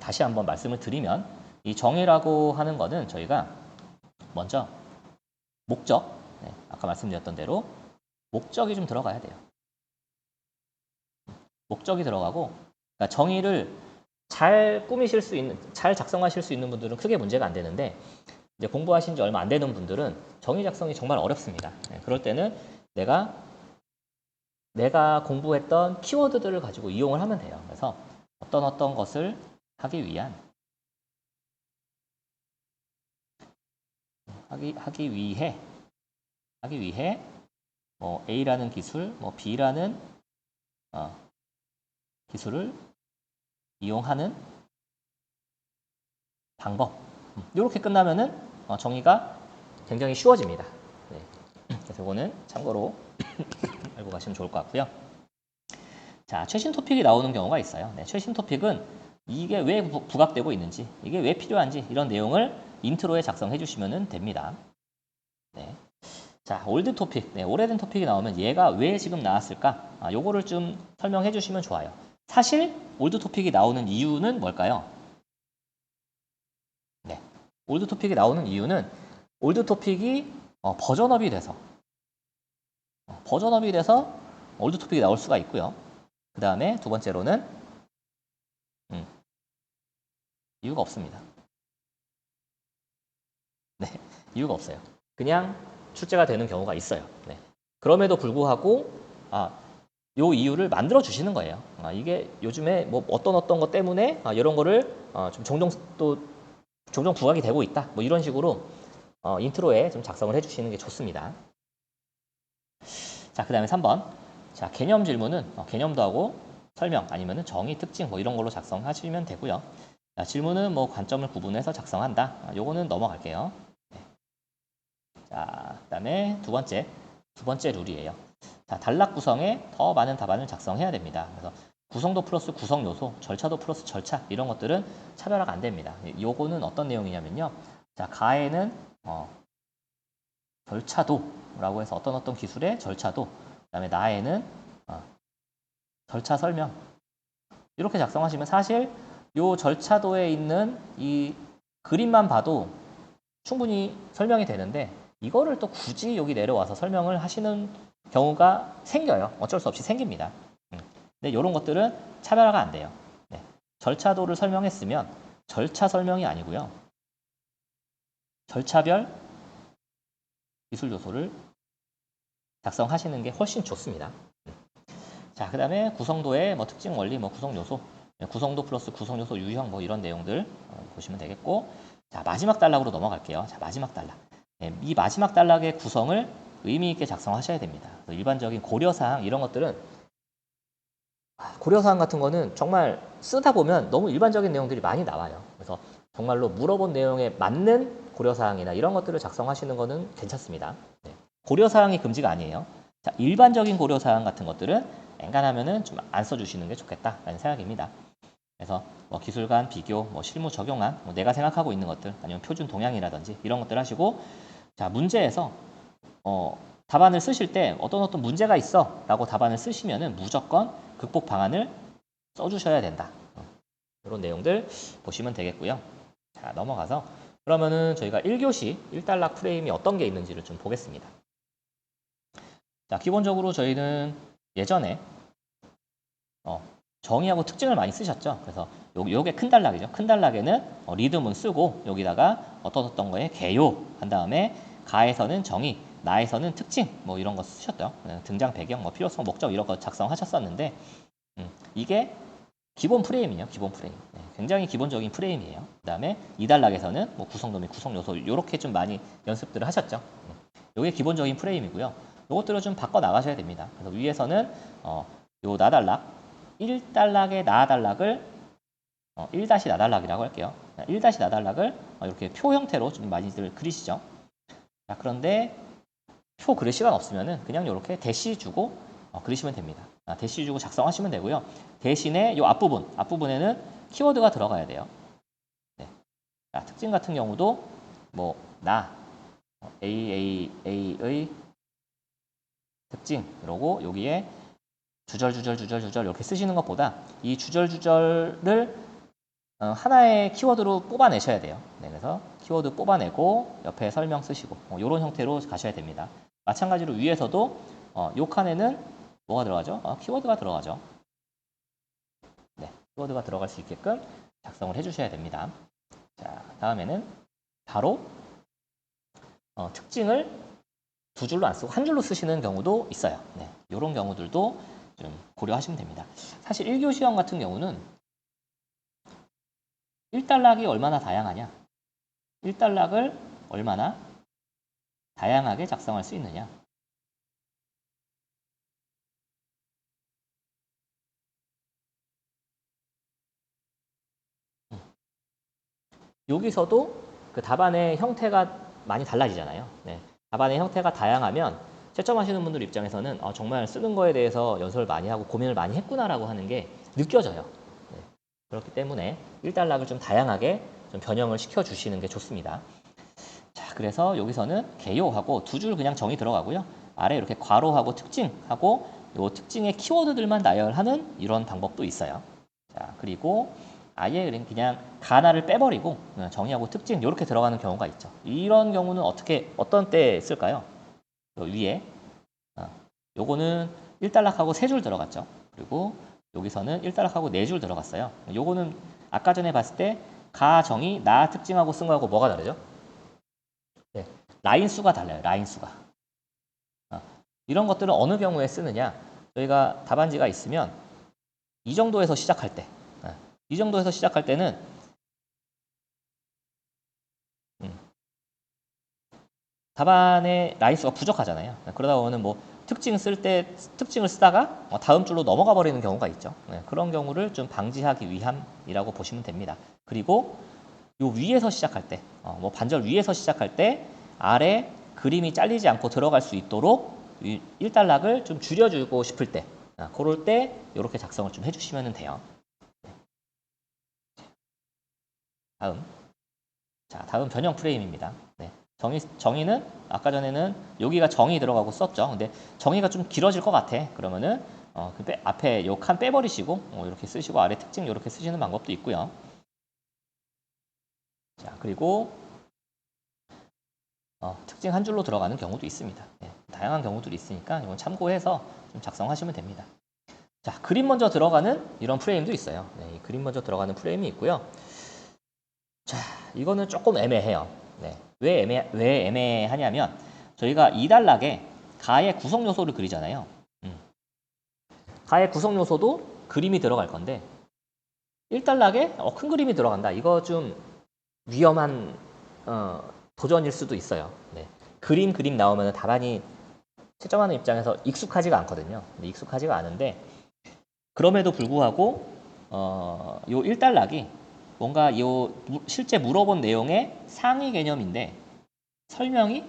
다시 한번 말씀을 드리면 이 정의라고 하는 거는 저희가 먼저 목적, 네, 아까 말씀드렸던 대로 목적이 좀 들어가야 돼요. 목적이 들어가고 그러니까 정의를 잘 꾸미실 수 있는, 잘 작성하실 수 있는 분들은 크게 문제가 안 되는데 이제 공부하신 지 얼마 안 되는 분들은 정의 작성이 정말 어렵습니다. 네, 그럴 때는 내가 공부했던 키워드들을 가지고 이용을 하면 돼요. 그래서 어떤 것을 하기 위해 뭐 A라는 기술, 뭐 B라는 기술을 이용하는 방법. 이렇게 끝나면은 정의가 굉장히 쉬워집니다. 네. 그래서 이거는 참고로 알고 가시면 좋을 것 같고요. 자, 최신 토픽이 나오는 경우가 있어요. 네, 최신 토픽은 이게 왜 부각되고 있는지, 이게 왜 필요한지 이런 내용을 인트로에 작성해 주시면 됩니다. 네. 자, 올드 토픽, 네, 오래된 토픽이 나오면 얘가 왜 지금 나왔을까? 요거를 좀 설명해 주시면 좋아요. 사실 올드 토픽이 나오는 이유는 뭘까요? 네, 올드 토픽이 나오는 이유는 올드 토픽이 버전업이 돼서 올드 토픽이 나올 수가 있고요. 그 다음에 두 번째로는 이유가 없습니다. 네, 이유가 없어요. 그냥 출제가 되는 경우가 있어요. 네. 그럼에도 불구하고 요 이유를 만들어 주시는 거예요. 이게 요즘에 뭐 어떤 것 때문에 이런 거를 좀 종종 부각이 되고 있다. 뭐 이런 식으로 인트로에 좀 작성을 해주시는 게 좋습니다. 자, 그 다음에 3번. 자, 개념 질문은 개념도 하고 설명 아니면 정의, 특징 뭐 이런 걸로 작성하시면 되고요. 자, 질문은 뭐 관점을 구분해서 작성한다. 요거는 넘어갈게요. 네. 자, 그 다음에 두 번째 룰이에요. 자, 단락 구성에 더 많은 답안을 작성해야 됩니다. 그래서 구성도 플러스 구성 요소, 절차도 플러스 절차 이런 것들은 차별화가 안 됩니다. 요거는 어떤 내용이냐면요. 자, 가에는 절차도라고 해서 어떤 기술의 절차도, 그다음에 나에는 절차 설명 이렇게 작성하시면 사실 요 절차도에 있는 이 그림만 봐도 충분히 설명이 되는데 이거를 또 굳이 여기 내려와서 설명을 하시는 경우가 생겨요. 어쩔 수 없이 생깁니다. 근데 이런 것들은 차별화가 안 돼요. 네. 절차도를 설명했으면 절차 설명이 아니고요. 절차별 기술 요소를 작성하시는 게 훨씬 좋습니다. 자, 그 다음에 구성도의 뭐 특징 원리, 뭐 구성 요소, 구성도 플러스 구성 요소 유형 뭐 이런 내용들 보시면 되겠고, 자, 마지막 단락으로 넘어갈게요. 자, 마지막 단락. 네, 이 마지막 단락의 구성을 의미 있게 작성하셔야 됩니다. 일반적인 고려사항 이런 것들은 고려사항 같은 거는 정말 쓰다 보면 너무 일반적인 내용들이 많이 나와요. 그래서 정말로 물어본 내용에 맞는 고려사항이나 이런 것들을 작성하시는 거는 괜찮습니다. 네. 고려사항이 금지가 아니에요. 자, 일반적인 고려사항 같은 것들은 엔간하면은 좀 안 써주시는 게 좋겠다라는 생각입니다. 그래서 뭐 기술 간 비교, 뭐 실무 적용안, 뭐 내가 생각하고 있는 것들, 아니면 표준 동향이라든지 이런 것들 하시고, 자, 문제에서 답안을 쓰실 때 어떤 문제가 있어 라고 답안을 쓰시면은 무조건 극복 방안을 써주셔야 된다. 이런 내용들 보시면 되겠고요. 자, 넘어가서 그러면은 저희가 1교시 1단락 프레임이 어떤 게 있는지를 좀 보겠습니다. 자, 기본적으로 저희는 예전에 정의하고 특징을 많이 쓰셨죠. 그래서 요게 큰 단락이죠. 큰 단락에는 리드문 쓰고 여기다가 어떤 거에 개요 한 다음에 가에서는 정의, 나에서는 특징 뭐 이런 거 쓰셨죠. 등장 배경, 뭐 필요성, 목적 이런 거 작성하셨었는데 이게 기본 프레임이에요. 기본 프레임. 네, 굉장히 기본적인 프레임이에요. 그 다음에 이 단락에서는 뭐 구성도 및 구성 요소 이렇게 좀 많이 연습들을 하셨죠. 이게 기본적인 프레임이고요. 이것들을 좀 바꿔 나가셔야 됩니다. 그래서 위에서는 요 나단락 1단락의 나단락을 1-나단락이라고 할게요. 1-나단락을 이렇게 표 형태로 좀 많이들 그리시죠. 자, 그런데 표 그릴 시간 없으면은 그냥 이렇게 대시 주고 그리시면 됩니다. 대시 주고 작성하시면 되고요. 대신에 이 앞부분에는 키워드가 들어가야 돼요. 네. 자, 특징 같은 경우도 뭐 AAA의 특징 이러고 여기에 주절 이렇게 쓰시는 것보다 이 주절을 하나의 키워드로 뽑아내셔야 돼요. 네, 그래서 키워드 뽑아내고 옆에 설명 쓰시고 이런 형태로 가셔야 됩니다. 마찬가지로 위에서도 요 칸에는 뭐가 들어가죠? 키워드가 들어가죠. 네, 키워드가 들어갈 수 있게끔 작성을 해주셔야 됩니다. 자, 다음에는 바로 특징을 두 줄로 안 쓰고 한 줄로 쓰시는 경우도 있어요. 네, 이런 경우들도 좀 고려하시면 됩니다. 사실 1교 시험 같은 경우는 1단락이 얼마나 다양하냐 1단락을 얼마나 다양하게 작성할 수 있느냐 여기서도 그 답안의 형태가 많이 달라지잖아요. 네, 답안의 형태가 다양하면 채점하시는 분들 입장에서는 정말 쓰는 거에 대해서 연습을 많이 하고 고민을 많이 했구나라고 하는 게 느껴져요. 네, 그렇기 때문에 1단락을 좀 다양하게 좀 변형을 시켜주시는 게 좋습니다. 자, 그래서 여기서는 개요하고 두 줄 그냥 정의 들어가고요. 아래 이렇게 괄호하고 특징하고 요 특징의 키워드들만 나열하는 이런 방법도 있어요. 자, 그리고 아예 그냥 가나를 빼버리고 정의하고 특징 이렇게 들어가는 경우가 있죠. 이런 경우는 어떤 때 쓸까요? 위에 요거는 1단락하고 3줄 들어갔죠. 그리고 여기서는 1단락하고 4줄 들어갔어요. 요거는 아까 전에 봤을 때 가, 정의, 나 특징하고 쓴 거하고 뭐가 다르죠? 네, 라인 수가 달라요. 라인 수가. 이런 것들은 어느 경우에 쓰느냐? 저희가 답안지가 있으면 이 정도에서 시작할 때 이 정도에서 시작할 때는 답안의 라인 수가 부족하잖아요. 그러다 보면 뭐 특징을 쓰다가 다음 줄로 넘어가 버리는 경우가 있죠. 그런 경우를 좀 방지하기 위함이라고 보시면 됩니다. 그리고 요 위에서 시작할 때, 뭐 반절 위에서 시작할 때 아래 그림이 잘리지 않고 들어갈 수 있도록 1단락을 좀 줄여주고 싶을 때, 그럴 때 이렇게 작성을 좀 해주시면 돼요. 다음 변형 프레임입니다. 네. 정의는 아까 전에는 여기가 정의 들어가고 썼죠. 근데 정의가 좀 길어질 것 같아. 그러면은 앞에 요 칸 빼버리시고 이렇게 쓰시고 아래 특징 이렇게 쓰시는 방법도 있고요. 자, 그리고 특징 한 줄로 들어가는 경우도 있습니다. 네. 다양한 경우들이 있으니까 이건 참고해서 좀 작성하시면 됩니다. 자, 그림 먼저 들어가는 이런 프레임도 있어요. 네, 그림 먼저 들어가는 프레임이 있고요. 자, 이거는 조금 애매해요. 네. 왜 애매하냐면 저희가 2단락에 가의 구성 요소를 그리잖아요. 가의 구성 요소도 그림이 들어갈 건데 1단락에 큰 그림이 들어간다. 이거 좀 위험한 도전일 수도 있어요. 네. 그림 나오면 답안이 채점하는 입장에서 익숙하지가 않거든요. 익숙하지가 않은데 그럼에도 불구하고 요 1단락이 뭔가 실제 물어본 내용의 상위 개념인데 설명이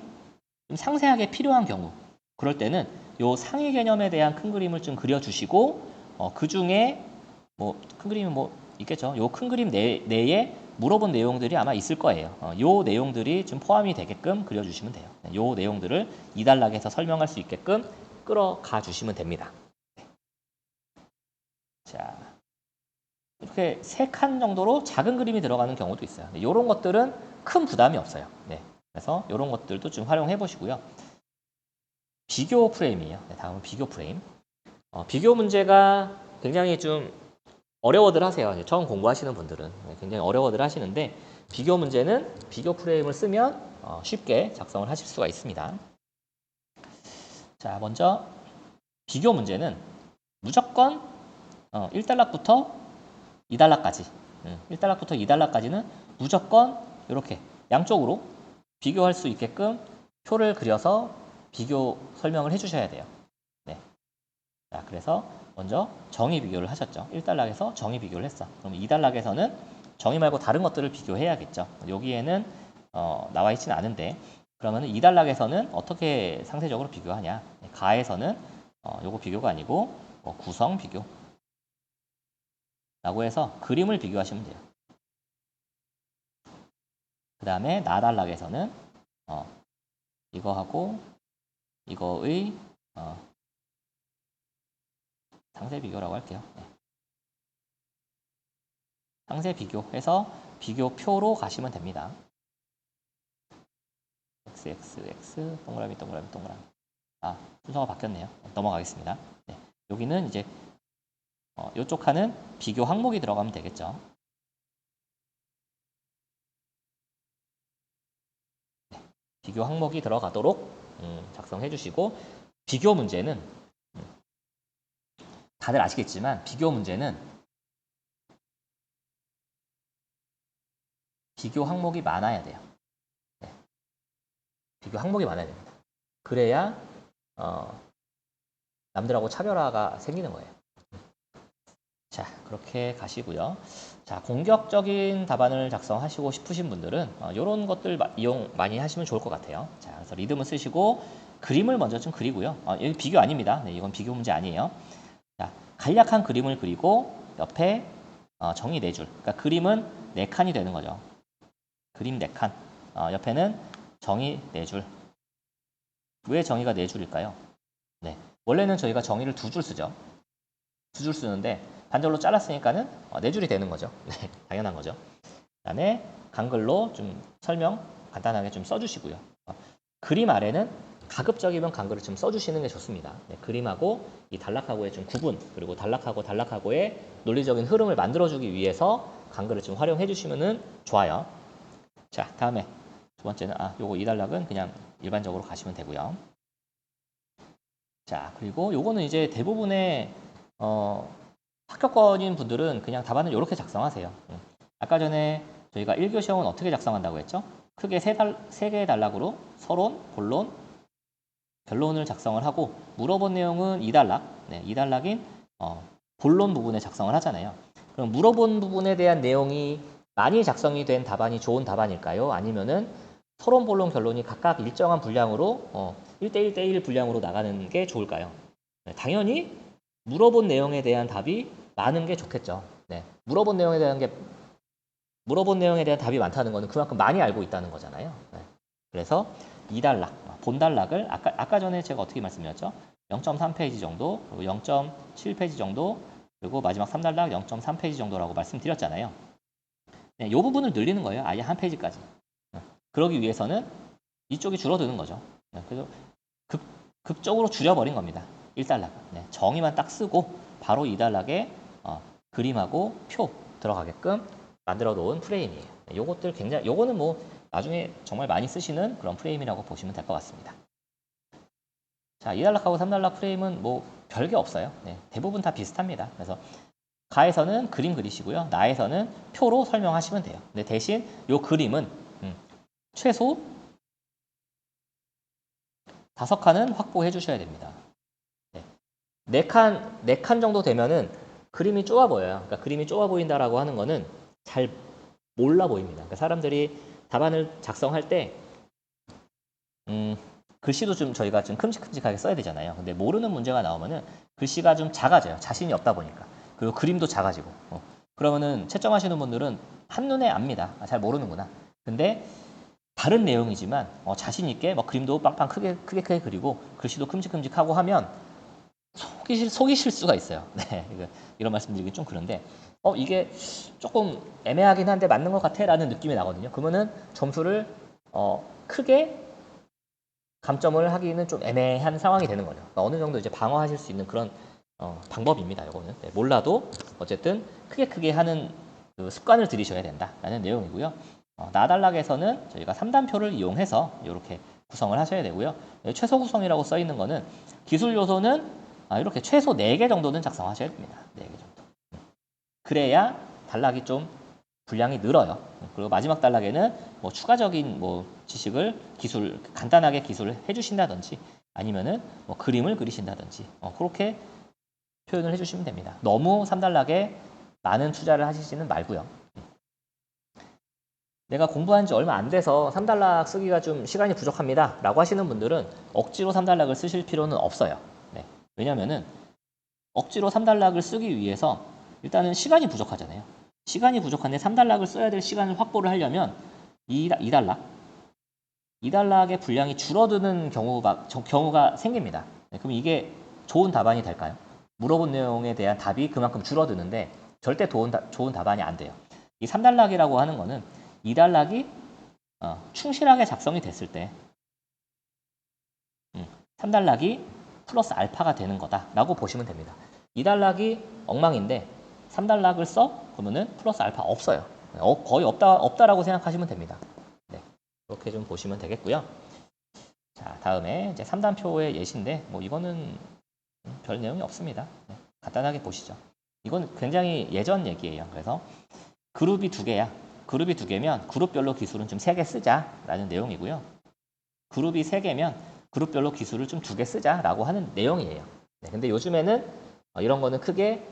좀 상세하게 필요한 경우 그럴 때는 요 상위 개념에 대한 큰 그림을 좀 그려주시고 그 중에 뭐 큰 그림은 뭐 있겠죠. 요 큰 그림 내에 물어본 내용들이 아마 있을 거예요. 요 내용들이 좀 포함이 되게끔 그려주시면 돼요. 요 내용들을 2단락에서 설명할 수 있게끔 끌어가 주시면 됩니다. 자, 이렇게 3칸 정도로 작은 그림이 들어가는 경우도 있어요. 이런 것들은 큰 부담이 없어요. 네, 그래서 이런 것들도 좀 활용해 보시고요. 비교 프레임이에요. 네, 다음은 비교 프레임. 비교 문제가 굉장히 좀 어려워들 하세요. 이제 처음 공부하시는 분들은 굉장히 어려워들 하시는데 비교 문제는 비교 프레임을 쓰면 쉽게 작성을 하실 수가 있습니다. 자, 먼저 비교 문제는 무조건 1달러부터 2달러까지 1달러부터 2달러까지는 무조건 이렇게 양쪽으로 비교할 수 있게끔 표를 그려서 비교 설명을 해주셔야 돼요. 네. 자, 그래서 먼저 정의 비교를 하셨죠. 1달러에서 정의 비교를 했어. 그럼 2달러에서는 정의 말고 다른 것들을 비교해야겠죠. 여기에는 나와 있지는 않은데 그러면 2달러에서는 어떻게 상세적으로 비교하냐. 가에서는 요거 비교가 아니고 구성 비교 라고 해서 그림을 비교하시면 돼요. 그 다음에 나달락에서는 이거하고 이거의 상세 비교라고 할게요. 네. 상세 비교해서 비교표로 가시면 됩니다. x 동그라미 순서가 바뀌었네요. 넘어가겠습니다. 네. 여기는 이제 이쪽 칸은 비교 항목이 들어가면 되겠죠. 네. 비교 항목이 들어가도록 작성해 주시고 비교 문제는 다들 아시겠지만 비교 문제는 비교 항목이 많아야 돼요. 네. 비교 항목이 많아야 됩니다. 그래야 남들하고 차별화가 생기는 거예요. 자, 그렇게 가시고요. 자, 공격적인 답안을 작성하시고 싶으신 분들은 이런 것들 이용 많이 하시면 좋을 것 같아요. 자, 그래서 리듬을 쓰시고 그림을 먼저 좀 그리고요. 여기 비교 아닙니다. 네, 이건 비교 문제 아니에요. 자, 간략한 그림을 그리고 옆에 정의 4줄. 그러니까 그림은 4칸이 되는 거죠. 그림 4칸. 옆에는 정의 4줄. 왜 정의가 4줄일까요? 네, 원래는 저희가 정의를 2줄 쓰죠. 2줄 쓰는데 반절로 잘랐으니까는 4줄이 되는 거죠. 네, 당연한 거죠. 그다음에 간글로 좀 설명 간단하게 좀 써주시고요. 그림 아래는 가급적이면 간글을 좀 써주시는 게 좋습니다. 네, 그림하고 이 단락하고의 좀 구분 그리고 단락하고의 논리적인 흐름을 만들어주기 위해서 간글을 좀 활용해 주시면 좋아요. 자, 다음에 두 번째는 요거 이 단락은 그냥 일반적으로 가시면 되고요. 자, 그리고 요거는 이제 대부분의 합격권인 분들은 그냥 답안을 이렇게 작성하세요. 아까 전에 저희가 1교 시험은 어떻게 작성한다고 했죠? 크게 3개의 단락으로 서론, 본론, 결론을 작성을 하고 물어본 내용은 2단락, 네, 2단락인 본론 부분에 작성을 하잖아요. 그럼 물어본 부분에 대한 내용이 많이 작성이 된 답안이 좋은 답안일까요? 아니면은 서론, 본론, 결론이 각각 일정한 분량으로 1대1대1 분량으로 나가는 게 좋을까요? 네, 당연히 물어본 내용에 대한 답이 많은 게 좋겠죠. 네, 물어본 내용에 대한 답이 많다는 것은 그만큼 많이 알고 있다는 거잖아요. 네, 그래서 2단락, 본단락을 아까 전에 제가 어떻게 말씀드렸죠? 0.3페이지 정도, 그리고 0.7페이지 정도, 그리고 마지막 3단락 0.3페이지 정도라고 말씀드렸잖아요. 네, 이 부분을 늘리는 거예요. 아예 한 페이지까지. 네, 그러기 위해서는 이쪽이 줄어드는 거죠. 네, 그래서 급적으로 줄여버린 겁니다. 1단락. 네, 정의만 딱 쓰고 바로 2단락에 그림하고 표 들어가게끔 만들어 놓은 프레임이에요. 네, 요것들 요거는 뭐 나중에 정말 많이 쓰시는 그런 프레임이라고 보시면 될 것 같습니다. 자, 2단락하고 3단락 프레임은 뭐 별게 없어요. 네, 대부분 다 비슷합니다. 그래서 가에서는 그림 그리시고요. 나에서는 표로 설명하시면 돼요. 근데 대신 요 그림은 최소 5칸은 확보해 주셔야 됩니다. 네. 4칸 정도 되면은 그림이 좁아 보여요. 그러니까 그림이 좁아 보인다라고 하는 거는 잘 몰라 보입니다. 그러니까 사람들이 답안을 작성할 때 글씨도 좀 저희가 좀 큼직큼직하게 써야 되잖아요. 근데 모르는 문제가 나오면은 글씨가 좀 작아져요. 자신이 없다 보니까. 그리고 그림도 작아지고. 그러면은 채점하시는 분들은 한눈에 압니다. 잘 모르는구나. 근데 다른 내용이지만 자신 있게 그림도 빵빵 크게 그리고 글씨도 큼직큼직하고 하면 속이실 수가 있어요. 네, 이런 말씀드리기 좀 그런데 이게 조금 애매하긴 한데 맞는 것 같아라는 느낌이 나거든요. 그러면은 점수를 크게 감점을 하기는 좀 애매한 상황이 되는 거죠. 그러니까 어느 정도 이제 방어하실 수 있는 그런 방법입니다. 이거는 몰라도 어쨌든 크게 하는 그 습관을 들이셔야 된다라는 내용이고요. 나달락에서는 저희가 3단표를 이용해서 이렇게 구성을 하셔야 되고요. 최소 구성이라고 써 있는 거는 기술 요소는 이렇게 최소 4개 정도는 작성하셔야 됩니다. 4개 정도. 그래야 단락이 좀 분량이 늘어요. 그리고 마지막 단락에는 뭐 추가적인 뭐 지식을 간단하게 기술을 해주신다든지 아니면은 뭐 그림을 그리신다든지 그렇게 표현을 해주시면 됩니다. 너무 3단락에 많은 투자를 하시지는 말고요. 내가 공부한 지 얼마 안 돼서 3단락 쓰기가 좀 시간이 부족합니다 라고 하시는 분들은 억지로 3단락을 쓰실 필요는 없어요. 왜냐면은 억지로 3단락을 쓰기 위해서 일단은 시간이 부족하잖아요. 시간이 부족한데 3단락을 써야 될 시간을 확보를 하려면 2단락의 분량이 줄어드는 경우가 생깁니다. 그럼 이게 좋은 답안이 될까요? 물어본 내용에 대한 답이 그만큼 줄어드는데 절대 좋은 답안이 안 돼요. 이 3단락이라고 하는 거는 2단락이 충실하게 작성이 됐을 때 3단락이 플러스 알파가 되는 거다라고 보시면 됩니다. 2단락이 엉망인데 3단락을 써? 그러면은 플러스 알파 없어요. 거의 없다라고 생각하시면 됩니다. 그렇게 좀 보시면 되겠고요. 자, 다음에 이제 3단표의 예시인데 뭐 이거는 별 내용이 없습니다. 간단하게 보시죠. 이건 굉장히 예전 얘기예요. 그래서 그룹이 2개야. 그룹이 2개면 그룹별로 기술은 좀 3개 쓰자라는 내용이고요. 그룹이 3개면 그룹별로 기술을 좀 2개 쓰자라고 하는 내용이에요. 근데 요즘에는 이런 거는 크게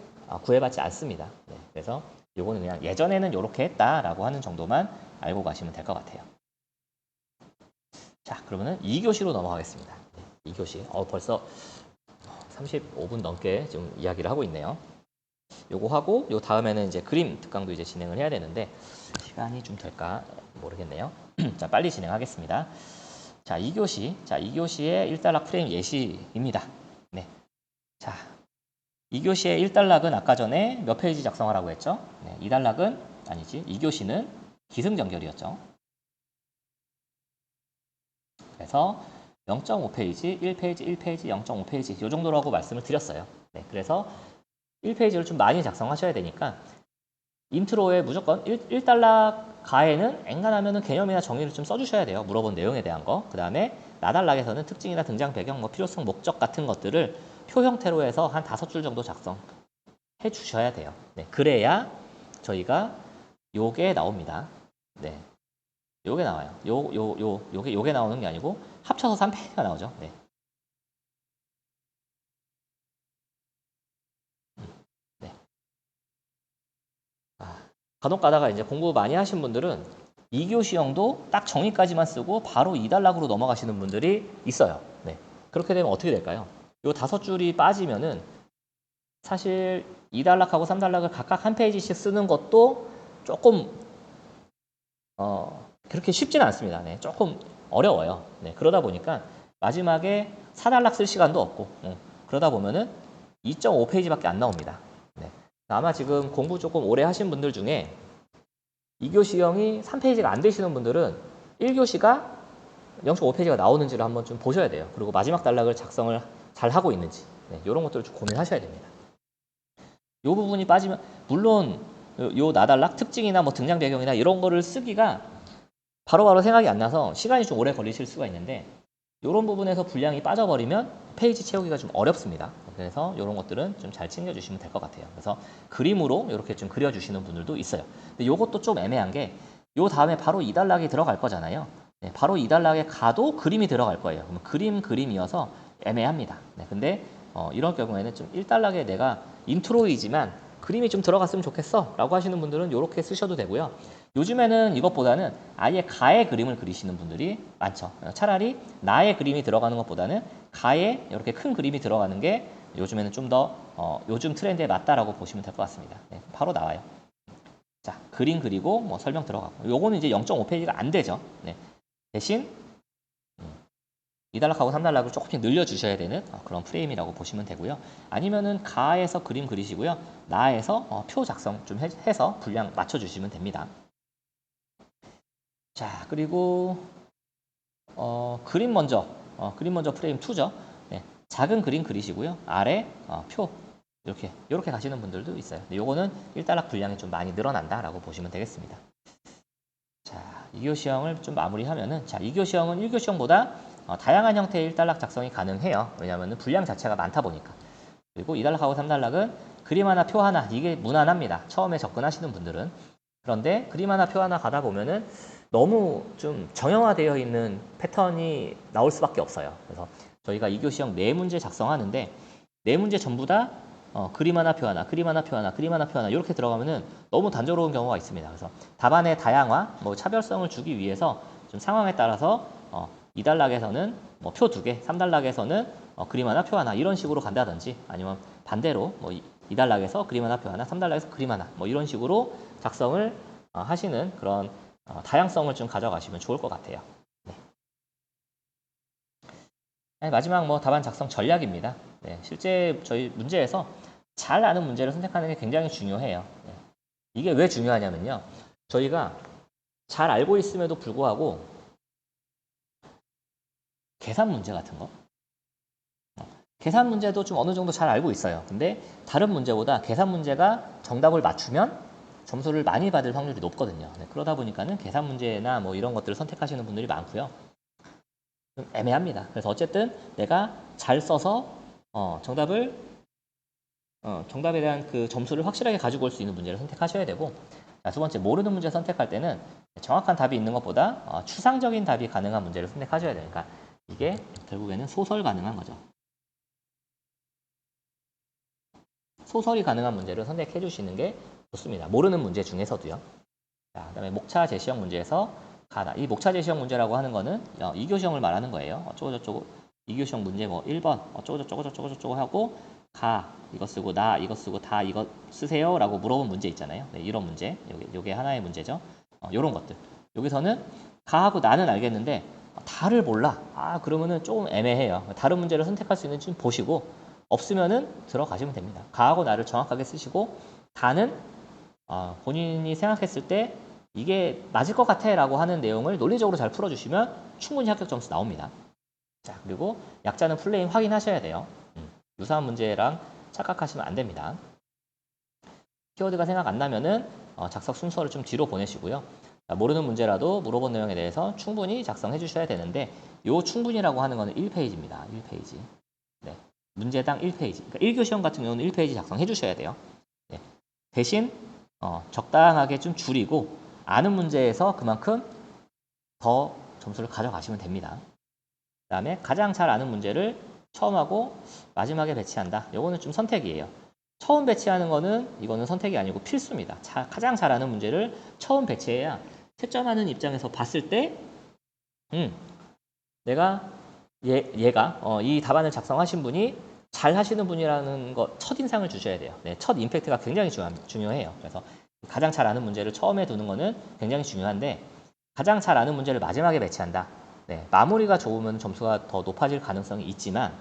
구애받지 않습니다. 그래서 요거는 그냥 예전에는 이렇게 했다라고 하는 정도만 알고 가시면 될 것 같아요. 자, 그러면은 2교시로 넘어가겠습니다. 2교시. 벌써 35분 넘게 좀 이야기를 하고 있네요. 요거 하고 요 다음에는 이제 그림 특강도 이제 진행을 해야 되는데 시간이 좀 될까 모르겠네요. 자, 빨리 진행하겠습니다. 자, 2교시. 자, 2교시의 1단락 프레임 예시입니다. 네. 자, 2교시의 1단락은 아까 전에 몇 페이지 작성하라고 했죠? 2단락은 아니지. 2교시는 기승전결이었죠. 그래서 0.5페이지, 1페이지, 1페이지, 0.5페이지 이 정도라고 말씀을 드렸어요. 그래서 1페이지를 좀 많이 작성하셔야 되니까 인트로에 무조건 1단락 가에는 엔간하면 개념이나 정의를 좀 써주셔야 돼요. 물어본 내용에 대한 거. 그 다음에 나달락에서는 특징이나 등장 배경, 뭐 필요성, 목적 같은 것들을 표 형태로 해서 한 5줄 정도 작성해 주셔야 돼요. 그래야 저희가 요게 나옵니다. 요게 나와요. 요게 나오는 게 아니고 합쳐서 3페이지가 나오죠. 간혹 가다가 이제 공부 많이 하신 분들은 2교시형도 딱 정의까지만 쓰고 바로 2단락으로 넘어가시는 분들이 있어요. 그렇게 되면 어떻게 될까요? 요 5줄이 빠지면은 사실 2단락하고 3단락을 각각 한 페이지씩 쓰는 것도 조금 그렇게 쉽지는 않습니다. 조금 어려워요. 그러다 보니까 마지막에 4단락 쓸 시간도 없고 그러다 보면은 2.5페이지밖에 안 나옵니다. 아마 지금 공부 조금 오래 하신 분들 중에 2교시형이 3페이지가 안 되시는 분들은 1교시가 0.5페이지가 나오는지를 한번 좀 보셔야 돼요. 그리고 마지막 단락을 작성을 잘 하고 있는지 이런 것들을 좀 고민하셔야 됩니다. 이 부분이 빠지면 물론 요 나달락 특징이나 뭐 등장 배경이나 이런 거를 쓰기가 바로바로 생각이 안 나서 시간이 좀 오래 걸리실 수가 있는데 이런 부분에서 분량이 빠져버리면 페이지 채우기가 좀 어렵습니다. 그래서 이런 것들은 좀 잘 챙겨주시면 될 것 같아요. 그래서 그림으로 이렇게 좀 그려주시는 분들도 있어요. 근데 이것도 좀 애매한 게 요 다음에 바로 2단락이 들어갈 거잖아요. 바로 2단락에 가도 그림이 들어갈 거예요. 그럼 그림이어서 애매합니다. 근데 이런 경우에는 좀 1단락에 내가 인트로이지만 그림이 좀 들어갔으면 좋겠어 라고 하시는 분들은 이렇게 쓰셔도 되고요. 요즘에는 이것보다는 아예 가의 그림을 그리시는 분들이 많죠. 차라리 나의 그림이 들어가는 것보다는 가에 이렇게 큰 그림이 들어가는 게 요즘에는 좀 더 요즘 트렌드에 맞다라고 보시면 될 것 같습니다. 바로 나와요. 자, 그림 그리고 뭐 설명 들어가고 요거는 이제 0.5페이지가 안 되죠. 대신 2단락하고 3단락을 조금씩 늘려주셔야 되는 그런 프레임이라고 보시면 되고요. 아니면은 가에서 그림 그리시고요. 나에서 표 작성 좀 해서 분량 맞춰주시면 됩니다. 자, 그리고 그림 먼저 프레임 2죠. 작은 그림 그리시고요. 아래 표 이렇게 가시는 분들도 있어요. 근데 요거는 1단락 분량이 좀 많이 늘어난다라고 보시면 되겠습니다. 자, 2교 시형을 좀 마무리하면은, 자, 2교 시형은 1교 시형보다 다양한 형태의 1단락 작성이 가능해요. 왜냐하면 분량 자체가 많다 보니까. 그리고 2단락하고 3단락은 그림 하나, 표 하나, 이게 무난합니다. 처음에 접근하시는 분들은. 그런데 그림 하나, 표 하나 가다 보면은 너무 좀 정형화되어 있는 패턴이 나올 수밖에 없어요. 그래서 저희가 2교 시형 4문제 작성하는데 4문제 전부 다 그림 하나, 표 하나, 그림 하나, 표 하나, 그림 하나, 표 하나 이렇게 들어가면은 너무 단조로운 경우가 있습니다. 그래서 답안의 다양화, 뭐 차별성을 주기 위해서 좀 상황에 따라서 2단락에서는 뭐 표 2개, 3단락에서는 그림 하나, 표 하나 이런 식으로 간다든지 아니면 반대로 뭐 2단락에서 그림 하나, 표 하나, 3단락에서 그림 하나 뭐 이런 식으로 작성을 하시는 그런 다양성을 좀 가져가시면 좋을 것 같아요. 네, 마지막 뭐 답안 작성 전략입니다. 네, 실제 저희 문제에서 잘 아는 문제를 선택하는 게 굉장히 중요해요. 네. 이게 왜 중요하냐면요. 저희가 잘 알고 있음에도 불구하고 계산 문제 같은 거 계산 문제도 좀 어느 정도 잘 알고 있어요. 근데 다른 문제보다 계산 문제가 정답을 맞추면 점수를 많이 받을 확률이 높거든요. 네, 그러다 보니까는 계산 문제나 뭐 이런 것들을 선택하시는 분들이 많고요. 좀 애매합니다. 그래서 어쨌든 내가 잘 써서 정답에 대한 그 점수를 확실하게 가지고 올 수 있는 문제를 선택하셔야 되고, 자, 두 번째 모르는 문제 선택할 때는 정확한 답이 있는 것보다 추상적인 답이 가능한 문제를 선택하셔야 되니까 이게 결국에는 소설 가능한 거죠. 소설이 가능한 문제를 선택해 주시는 게 좋습니다. 모르는 문제 중에서도요. 자, 그다음에 목차 제시형 문제에서 가다. 이 목차 제시형 문제라고 하는 거는 2교시형을 말하는 거예요. 어쩌고저쩌고 2교시형 문제 뭐 1번 어쩌고저쩌고 하고 가 이거 쓰고 나 이거 쓰고 다 이거 쓰세요 라고 물어본 문제 있잖아요. 네, 이런 문제. 요게 하나의 문제죠. 요런 것들. 여기서는 가하고 나는 알겠는데 다를 몰라. 그러면은 조금 애매해요. 다른 문제를 선택할 수 있는지 좀 보시고 없으면은 들어가시면 됩니다. 가하고 나를 정확하게 쓰시고 다는 본인이 생각했을 때 이게 맞을 것 같아 라고 하는 내용을 논리적으로 잘 풀어주시면 충분히 합격 점수 나옵니다. 자, 그리고 약자는 풀네임 확인하셔야 돼요. 유사한 문제랑 착각하시면 안 됩니다. 키워드가 생각 안 나면은 작성 순서를 좀 뒤로 보내시고요. 자, 모르는 문제라도 물어본 내용에 대해서 충분히 작성해 주셔야 되는데 요 충분히라고 하는 거는 1페이지입니다. 1페이지. 네. 문제당 1페이지. 그러니까 1교 시험 같은 경우는 1페이지 작성해 주셔야 돼요. 네. 대신 적당하게 좀 줄이고 아는 문제에서 그만큼 더 점수를 가져가시면 됩니다. 그 다음에 가장 잘 아는 문제를 처음하고 마지막에 배치한다. 요거는 좀 선택이에요. 처음 배치하는 거는 이거는 선택이 아니고 필수입니다. 가장 잘 아는 문제를 처음 배치해야 채점하는 입장에서 봤을 때 내가 얘가 이 답안을 작성하신 분이 잘 하시는 분이라는 것 첫인상을 주셔야 돼요. 네, 첫 임팩트가 굉장히 중요해요. 그래서 가장 잘 아는 문제를 처음에 두는 거는 굉장히 중요한데 가장 잘 아는 문제를 마지막에 배치한다. 네, 마무리가 좋으면 점수가 더 높아질 가능성이 있지만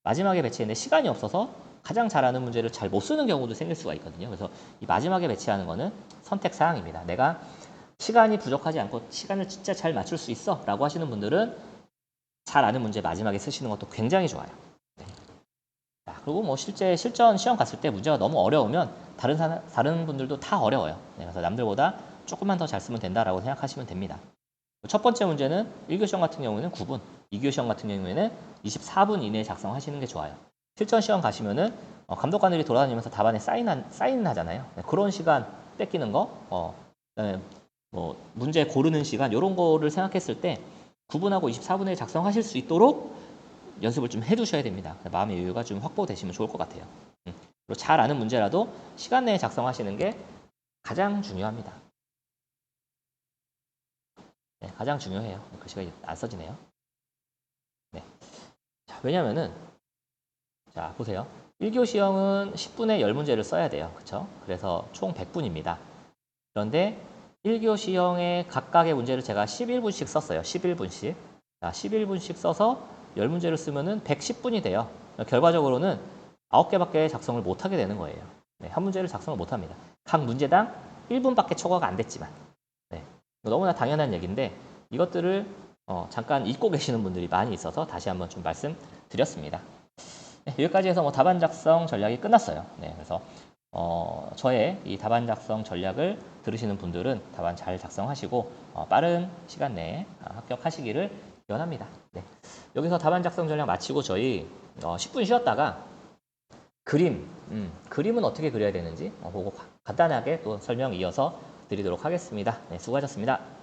마지막에 배치했는데 시간이 없어서 가장 잘 아는 문제를 잘 못 쓰는 경우도 생길 수가 있거든요. 그래서 이 마지막에 배치하는 거는 선택 사항입니다. 내가 시간이 부족하지 않고 시간을 진짜 잘 맞출 수 있어 라고 하시는 분들은 잘 아는 문제 마지막에 쓰시는 것도 굉장히 좋아요. 네. 자, 그리고 뭐 실제 실전 시험 갔을 때 문제가 너무 어려우면 다른 분들도 다 어려워요. 네, 그래서 남들보다 조금만 더 잘 쓰면 된다라고 생각하시면 됩니다. 첫 번째 문제는 1교 시험 같은 경우에는 9분, 2교 시험 같은 경우에는 24분 이내에 작성하시는 게 좋아요. 실전 시험 가시면은 감독관들이 돌아다니면서 답안에 사인을 하잖아요. 네, 그런 시간 뺏기는 거, 그다음에 뭐 문제 고르는 시간 이런 거를 생각했을 때 9분하고 24분에 작성하실 수 있도록 연습을 좀 해두셔야 됩니다. 마음의 여유가 좀 확보되시면 좋을 것 같아요. 그리고 잘 아는 문제라도 시간 내에 작성하시는 게 가장 중요합니다. 네, 가장 중요해요. 글씨가 안 써지네요. 네. 자, 왜냐면은 자, 보세요. 1교 시험은 10분에 10문제를 써야 돼요. 그렇죠? 그래서 총 100분입니다. 그런데 1교 시험의 각각의 문제를 제가 11분씩 썼어요. 11분씩. 자, 11분씩 써서 10문제를 쓰면은 110분이 돼요. 결과적으로는 9개밖에 작성을 못 하게 되는 거예요. 네, 한 문제를 작성을 못 합니다. 각 문제당 1분밖에 초과가 안 됐지만. 네, 너무나 당연한 얘기인데 이것들을 잠깐 잊고 계시는 분들이 많이 있어서 다시 한번 좀 말씀드렸습니다. 네, 여기까지 해서 뭐 답안 작성 전략이 끝났어요. 네, 그래서 저의 이 답안 작성 전략을 들으시는 분들은 답안 잘 작성하시고 빠른 시간 내에 합격하시기를 기원합니다. 네, 여기서 답안 작성 전략 마치고 저희 10분 쉬었다가 그림은 어떻게 그려야 되는지 보고 간단하게 또 설명 이어서 드리도록 하겠습니다. 네, 수고하셨습니다.